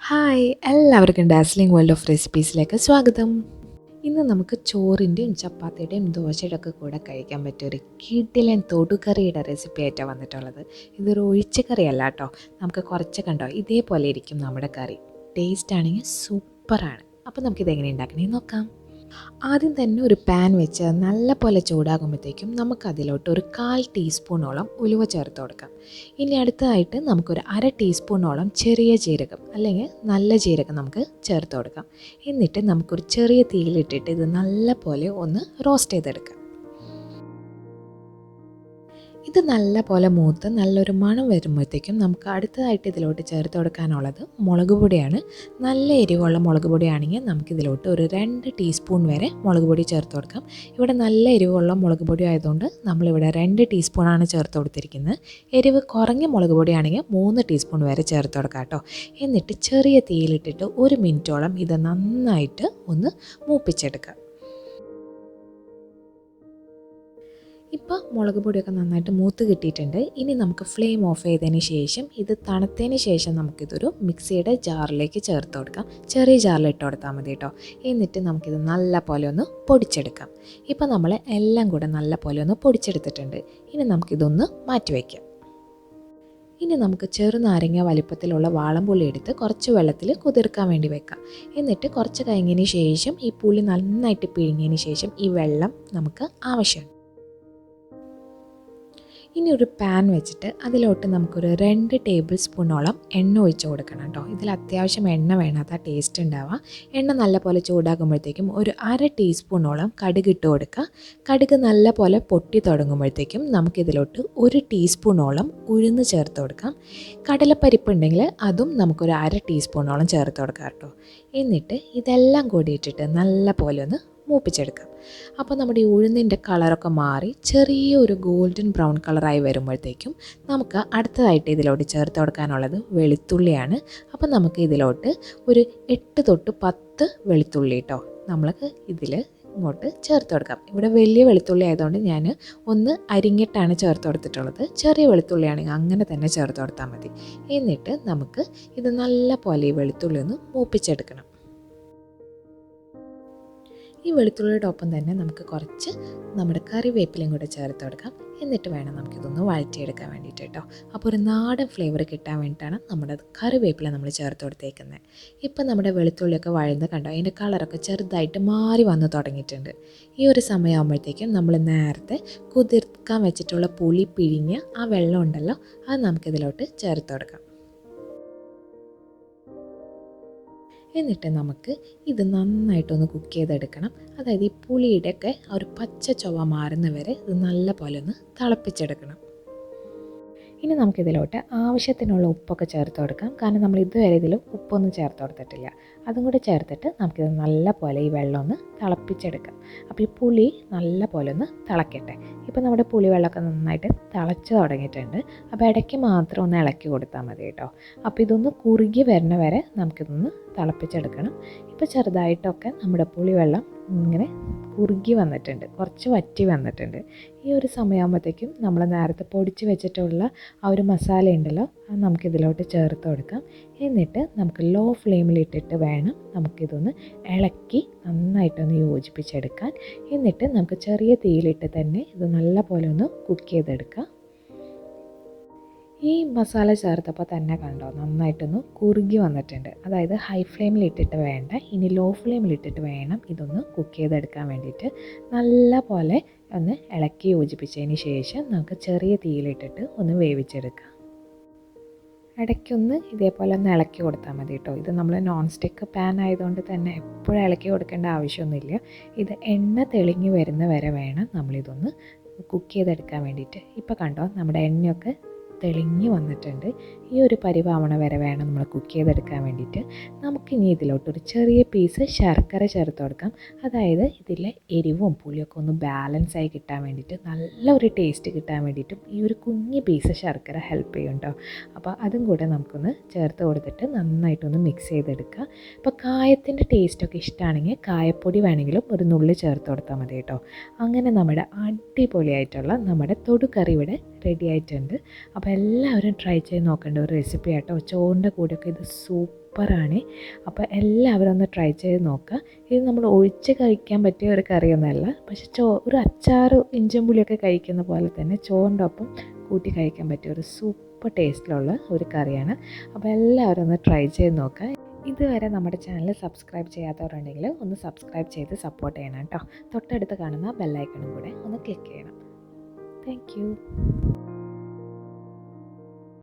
Hi, എല്ലാവർക്കും dazzling world of റെസിപ്പീസിലേക്ക് സ്വാഗതം. ഇന്ന് നമുക്ക് ചോറിൻ്റെയും ചപ്പാത്തിയുടെയും ദോശയുടെ ഒക്കെ കൂടെ കഴിക്കാൻ പറ്റിയ ഒരു കിടിലൻ തൊടുകറിയുടെ റെസിപ്പി ആയിട്ടാണ് വന്നിട്ടുള്ളത്. ഇതൊരു ഒഴിച്ച കറിയല്ല കേട്ടോ. നമുക്ക് കുറച്ച് കണ്ടോ ഇതേപോലെ ഇരിക്കും നമ്മുടെ കറി. ടേസ്റ്റ് ആണെങ്കിൽ സൂപ്പറാണ്. അപ്പോൾ നമുക്കിത് എങ്ങനെ ഉണ്ടാക്കണമെന്ന് നോക്കാം. ആദ്യം തന്നെ ഒരു പാൻ വെച്ച് നല്ല പോലെ ചൂടാകുമ്പോഴത്തേക്കും നമുക്കതിലോട്ട് ഒരു 1/4 ടീസ്പൂണോളം ഉലുവ ചേർത്ത് കൊടുക്കാം. ഇനി അടുത്തതായിട്ട് നമുക്കൊരു 1/2 ടീസ്പൂണോളം ചെറിയ ജീരകം അല്ലെങ്കിൽ നല്ല ജീരകം നമുക്ക് ചേർത്ത് കൊടുക്കാം. എന്നിട്ട് നമുക്കൊരു ചെറിയ തീയിലിട്ടിട്ട് ഇത് നല്ല പോലെ ഒന്ന് റോസ്റ്റ് ചെയ്തെടുക്കാം. ഇത് നല്ല പോലെ മൂത്ത് നല്ലൊരു മണം വരുമ്പോഴത്തേക്കും നമുക്ക് അടുത്തതായിട്ട് ഇതിലോട്ട് ചേർത്ത് കൊടുക്കാനുള്ളത് മുളക് പൊടിയാണ്. നല്ല എരിവുള്ള മുളക് പൊടിയാണെങ്കിൽ നമുക്കിതിലോട്ട് ഒരു 2 ടീസ്പൂൺ വരെ മുളക് പൊടി ചേർത്ത് കൊടുക്കാം. ഇവിടെ നല്ല എരിവുള്ള മുളക് പൊടി ആയതുകൊണ്ട് നമ്മളിവിടെ 2 ടീസ്പൂണാണ് ചേർത്ത് കൊടുത്തിരിക്കുന്നത്. എരിവ് കുറഞ്ഞ മുളക് പൊടിയാണെങ്കിൽ 3 ടീസ്പൂൺ വരെ ചേർത്ത് കൊടുക്കാം കേട്ടോ. എന്നിട്ട് ചെറിയ തീയിലിട്ടിട്ട് 1 മിനിറ്റോളം ഇത് നന്നായിട്ട് ഒന്ന് മൂപ്പിച്ചെടുക്കാം. ഇപ്പോൾ മുളക് പൊടിയൊക്കെ നന്നായിട്ട് മൂത്ത് കിട്ടിയിട്ടുണ്ട്. ഇനി നമുക്ക് ഫ്ലെയിം ഓഫ് ചെയ്തതിന് ശേഷം ഇത് തണുത്തതിന് ശേഷം നമുക്കിതൊരു മിക്സിയുടെ ജാറിലേക്ക് ചേർത്ത് കൊടുക്കാം. ചെറിയ ജാറിൽ ഇട്ട് കൊടുത്താൽ മതി കേട്ടോ. എന്നിട്ട് നമുക്കിത് നല്ല പോലെ ഒന്ന് പൊടിച്ചെടുക്കാം. ഇപ്പോൾ നമ്മൾ എല്ലാം കൂടെ നല്ല പോലെ ഒന്ന് പൊടിച്ചെടുത്തിട്ടുണ്ട്. ഇനി നമുക്കിതൊന്ന് മാറ്റി വയ്ക്കാം. ഇനി നമുക്ക് ചെറുനാരങ്ങ വലിപ്പത്തിലുള്ള വാളംപുളി എടുത്ത് കുറച്ച് വെള്ളത്തിൽ കുതിർക്കാൻ വേണ്ടി വെക്കാം. എന്നിട്ട് കുറച്ച് കഴിഞ്ഞതിന് ശേഷം ഈ പുളി നന്നായിട്ട് പിഴിഞ്ഞതിന് ശേഷം ഈ വെള്ളം നമുക്ക് ആവശ്യമാണ്. ഇനി ഒരു പാൻ വെച്ചിട്ട് അതിലോട്ട് നമുക്കൊരു 2 ടേബിൾ സ്പൂണോളം എണ്ണ ഒഴിച്ച് കൊടുക്കണം കേട്ടോ. ഇതിൽ അത്യാവശ്യം എണ്ണ വേണം, അതാ ടേസ്റ്റ് ഉണ്ടാവുക. എണ്ണ നല്ലപോലെ ചൂടാകുമ്പോഴത്തേക്കും ഒരു 1/2 ടീസ്പൂണോളം കടുക് ഇട്ട് കൊടുക്കുക. കടുക് നല്ലപോലെ പൊട്ടി തുടങ്ങുമ്പോഴത്തേക്കും നമുക്കിതിലോട്ട് 1 ടീസ്പൂണോളം ഉഴുന്ന് ചേർത്ത് കൊടുക്കാം. കടലപ്പരിപ്പ് ഉണ്ടെങ്കിൽ അതും നമുക്കൊരു 1/2 ടീസ്പൂണോളം ചേർത്ത് കൊടുക്കാം കേട്ടോ. എന്നിട്ട് ഇതെല്ലാം കൂടി ഇട്ടിട്ട് നല്ല പോലെ ഒന്ന് മൂപ്പിച്ചെടുക്കാം. അപ്പോൾ നമ്മുടെ ഈ ഉഴുന്നിൻ്റെ കളറൊക്കെ മാറി ചെറിയൊരു ഗോൾഡൻ ബ്രൗൺ കളറായി വരുമ്പോഴത്തേക്കും നമുക്ക് അടുത്തതായിട്ട് ഇതിലോട്ട് ചേർത്ത് കൊടുക്കാനുള്ളത് വെളുത്തുള്ളിയാണ്. അപ്പോൾ നമുക്ക് ഇതിലോട്ട് ഒരു 8 തൊട്ട് 10 വെളുത്തുള്ളി കേട്ടോ നമ്മൾക്ക് ഇതിൽ ഇങ്ങോട്ട് ചേർത്ത് കൊടുക്കാം. ഇവിടെ വലിയ വെളുത്തുള്ളി ആയതുകൊണ്ട് ഞാൻ ഒന്ന് അരിഞ്ഞിട്ടാണ് ചേർത്ത് കൊടുത്തിട്ടുള്ളത്. ചെറിയ വെളുത്തുള്ളിയാണെങ്കിൽ അങ്ങനെ തന്നെ ചേർത്ത് കൊടുത്താൽ മതി. എന്നിട്ട് നമുക്ക് ഇത് നല്ല പോലെ ഈ വെളുത്തുള്ളി ഒന്ന് മൂപ്പിച്ചെടുക്കണം. ഈ വെളുത്തുള്ളിയുടെ ഒപ്പം തന്നെ നമുക്ക് കുറച്ച് നമ്മുടെ കറിവേപ്പിലയും കൂടെ ചേർത്ത് കൊടുക്കാം. എന്നിട്ട് വേണം നമുക്കിതൊന്ന് വഴറ്റിയെടുക്കാൻ വേണ്ടിയിട്ട് കേട്ടോ. അപ്പോൾ ഒരു നാടൻ ഫ്ലേവർ കിട്ടാൻ വേണ്ടിയിട്ടാണ് നമ്മുടെ കറിവേപ്പില നമ്മൾ ചേർത്ത് കൊടുത്തേക്കുന്നത്. ഇപ്പം നമ്മുടെ വെളുത്തുള്ളിയൊക്കെ വഴന്ന് കണ്ടോ, അതിൻ്റെ കളറൊക്കെ ചെറുതായിട്ട് മാറി വന്ന് തുടങ്ങിയിട്ടുണ്ട്. ഈ ഒരു സമയമാകുമ്പോഴത്തേക്കും നമ്മൾ നേരത്തെ കുതിർക്കാൻ വെച്ചിട്ടുള്ള പുളി പിഴിഞ്ഞ് ആ വെള്ളം ഉണ്ടല്ലോ അത് നമുക്കിതിലോട്ട് ചേർത്ത് കൊടുക്കാം. എന്നിട്ട് നമുക്ക് ഇത് നന്നായിട്ടൊന്ന് കുക്ക് ചെയ്തെടുക്കണം. അതായത് ഈ പുളിയുടെയൊക്കെ ആ ഒരു പച്ച ചൊവ്വ മാറുന്നവരെ ഇത് നല്ല പോലെ ഒന്ന് തിളപ്പിച്ചെടുക്കണം. ഇനി നമുക്കിതിലോട്ട് ആവശ്യത്തിനുള്ള ഉപ്പൊക്കെ ചേർത്ത് കൊടുക്കാം. കാരണം നമ്മൾ ഇതുവരെ ഇതിൽ ഉപ്പൊന്നും ചേർത്ത് കൊടുത്തിട്ടില്ല. അതും കൂടി ചേർത്തിട്ട് നമുക്കിത് നല്ല പോലെ ഈ വെള്ളം ഒന്ന് തിളപ്പിച്ചെടുക്കാം. അപ്പോൾ ഈ പുളി നല്ല പോലെ ഒന്ന് തിളക്കട്ടെ. ഇപ്പോൾ നമ്മുടെ പുളി വെള്ളമൊക്കെ നന്നായിട്ട് തിളച്ച് തുടങ്ങിയിട്ടുണ്ട്. അപ്പോൾ ഇടയ്ക്ക് മാത്രം ഒന്ന് ഇളക്കി കൊടുത്താൽ മതി കേട്ടോ. അപ്പോൾ ഇതൊന്ന് കുറുകി വരുന്ന വരെ നമുക്കിതൊന്ന് തിളപ്പിച്ചെടുക്കണം. ഇപ്പോൾ ചെറുതായിട്ടൊക്കെ നമ്മുടെ പുളി വെള്ളം ഇങ്ങനെ കുറുകി വന്നിട്ടുണ്ട്, കുറച്ച് വറ്റി വന്നിട്ടുണ്ട്. ഈ ഒരു സമയമാകുമ്പോഴത്തേക്കും നമ്മൾ നേരത്തെ പൊടിച്ച് വെച്ചിട്ടുള്ള ആ ഒരു മസാല ഉണ്ടല്ലോ അത് നമുക്കിതിലോട്ട് ചേർത്ത് കൊടുക്കാം. എന്നിട്ട് നമുക്ക് ലോ ഫ്ലെയിമിലിട്ടിട്ട് വേണം നമുക്കിതൊന്ന് ഇളക്കി നന്നായിട്ടൊന്ന് യോജിപ്പിച്ചെടുക്കാൻ. എന്നിട്ട് നമുക്ക് ചെറിയ തീയിലിട്ട് തന്നെ ഇത് നല്ല പോലെ ഒന്ന് കുക്ക് ചെയ്തെടുക്കാം. ഈ മസാല ചേർത്തപ്പോൾ തന്നെ കണ്ടോ നന്നായിട്ടൊന്ന് കുറുകി വന്നിട്ടുണ്ട്. അതായത് ഹൈ ഫ്ലെയിമിലിട്ടിട്ട് വേണ്ട, ഇനി ലോ ഫ്ലെയിമിലിട്ടിട്ട് വേണം ഇതൊന്ന് കുക്ക് ചെയ്തെടുക്കാൻ വേണ്ടിയിട്ട്. നല്ല പോലെ ഒന്ന് ഇളക്കി യോജിപ്പിച്ചതിന് ശേഷം നമുക്ക് ചെറിയ തീയിലിട്ടിട്ട് ഒന്ന് വേവിച്ചെടുക്കാം. ഇടയ്ക്കൊന്ന് ഇതേപോലെ ഒന്ന് ഇളക്കി കൊടുത്താൽ മതി കേട്ടോ. ഇത് നമ്മൾ നോൺ സ്റ്റിക്ക് പാൻ ആയതുകൊണ്ട് തന്നെ എപ്പോഴും ഇളക്കി കൊടുക്കേണ്ട ആവശ്യമൊന്നുമില്ല. ഇത് എണ്ണ തെളിഞ്ഞ് വരുന്ന വരെ വേണം നമ്മളിതൊന്ന് കുക്ക് ചെയ്തെടുക്കാൻ വേണ്ടിയിട്ട്. ഇപ്പോൾ കണ്ടോ നമ്മുടെ എണ്ണയൊക്കെ തെളിഞ്ഞ് വന്നിട്ടുണ്ട്. ഈ ഒരു പരിവാവണ വരെ വേണം നമ്മൾ കുക്ക് ചെയ്തെടുക്കാൻ വേണ്ടിയിട്ട്. നമുക്കിനി ഇതിലോട്ടൊരു ചെറിയ പീസ് ശർക്കര ചേർത്ത് കൊടുക്കാം. അതായത് ഇതിലെ എരിവും പുളിയൊക്കെ ഒന്ന് ബാലൻസായി കിട്ടാൻ വേണ്ടിയിട്ട്, നല്ലൊരു ടേസ്റ്റ് കിട്ടാൻ വേണ്ടിയിട്ടും ഈ ഒരു കുഞ്ഞ് പീസ് ശർക്കര ഹെൽപ്പ് ചെയ്യും കേട്ടോ. അപ്പോൾ അതും കൂടെ നമുക്കൊന്ന് ചേർത്ത് കൊടുത്തിട്ട് നന്നായിട്ടൊന്ന് മിക്സ് ചെയ്തെടുക്കുക. അപ്പോൾ കായത്തിൻ്റെ ടേസ്റ്റൊക്കെ ഇഷ്ടമാണെങ്കിൽ കായപ്പൊടി വേണമെങ്കിലും ഒരു നുള്ളി ചേർത്ത് കൊടുത്താൽ മതി കേട്ടോ. അങ്ങനെ നമ്മുടെ അടിപൊളിയായിട്ടുള്ള നമ്മുടെ തൊടുകറി ഇവിടെ റെഡി ആയിട്ടുണ്ട്. അപ്പോൾ എല്ലാവരും ട്രൈ ചെയ്ത് നോക്കേണ്ട ഒരു റെസിപ്പി ആട്ടോ. ചോറിൻ്റെ കൂടെയൊക്കെ ഇത് സൂപ്പർ സൂപ്പറാണ്. അപ്പോൾ എല്ലാവരും ഒന്ന് ട്രൈ ചെയ്ത് നോക്കുക. ഇത് നമ്മൾ ഒഴിച്ച് കഴിക്കാൻ പറ്റിയ ഒരു കറിയൊന്നുമല്ല, പക്ഷെ ഒരു അച്ചാറ് ഇഞ്ചും പുളിയൊക്കെ കഴിക്കുന്ന പോലെ തന്നെ ചോറിൻ്റെ ഒപ്പം കൂട്ടി കഴിക്കാൻ പറ്റിയ ഒരു സൂപ്പർ ടേസ്റ്റിലുള്ള ഒരു കറിയാണ്. അപ്പോൾ എല്ലാവരും ഒന്ന് ട്രൈ ചെയ്ത് നോക്കുക. ഇതുവരെ നമ്മുടെ ചാനൽ സബ്സ്ക്രൈബ് ചെയ്യാത്തവരുണ്ടെങ്കിൽ ഒന്ന് സബ്സ്ക്രൈബ് ചെയ്ത് സപ്പോർട്ട് ചെയ്യണം കേട്ടോ. തൊട്ടടുത്ത് കാണുന്ന ബെല്ലൈക്കണും കൂടെ ഒന്ന് ക്ലിക്ക് ചെയ്യണം. Thank you.